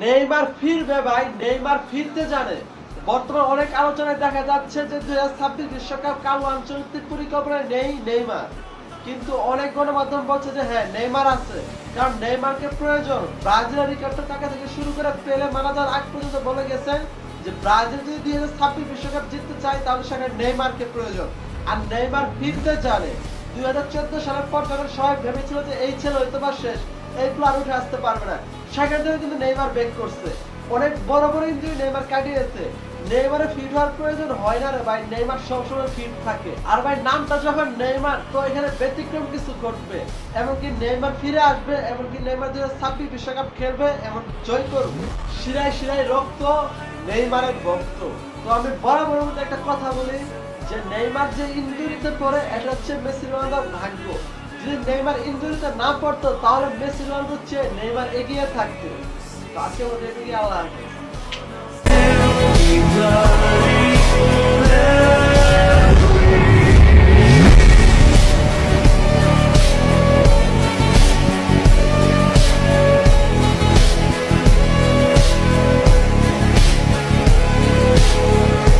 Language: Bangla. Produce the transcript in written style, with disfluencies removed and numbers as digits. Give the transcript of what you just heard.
নেইমার ফিরবে ভাই, নেইমার ফিরতে জানে। বর্তমানে অনেক আলোচনায় দেখা যাচ্ছে যে 2026 বিশ্বকাপ কালো আঞ্চলিক পরিকল্পনায় নেই নেইমার, কিন্তু অনেক গণমাধ্যম বলছে যে হ্যাঁ নেইমার আছে, কারণ নেইমারকে প্রয়োজন। ব্রাজিলের রিকার্ডো টাকা থেকে শুরু করে পেলে মারা যাওয়ার আগ পর্যন্ত বলে গেছেন যে ব্রাজিল যদি 2026 বিশ্বকাপ জিততে চায় তাহলে সেখানে নেইমারকে প্রয়োজন। আর নেইমার ফিরতে জানে। 2014 সালের পর যখন সবাই ভেবেছিল যে এই ছেলে হয়তো বা শেষ, এই প্লেয়ার উঠে আসতে পারবে না, সেখান থেকে কিন্তু নেইমার ব্যাক করছে। অনেক বড় বড় ইনজুরি নেইমার কাটিয়েছে। নেইমারের ফিট হওয়ার প্রয়োজন হয় না রে ভাই, নেইমার সবসময় ফিট থাকে। আর ভাই নামটা যখন নেইমার, তো এখানে ব্যতিক্রম কিছু ঘটবে। এমনকি নেইমার ফিরে আসবে, এমনকি নেইমার 2026 বিশ্বকাপ খেলবে, এমন জয় করবে। শিরায় শিরায় রক্ত নেইমারের ভক্ত। তো আমি বরাবর মতো একটা কথা বলি যে নেইমার যে ইনজুরিতে পড়ে এটা হচ্ছে মেসি রোনালদোর ভাগ্য। যদি নেইমার ইনজুরিতে না পড়তো তাহলে মেসি রোনালদোর চেয়ে নেইমার এগিয়ে থাকতো। তো আজকে আমাদের এদিকে আল্লাহ হাফেজ।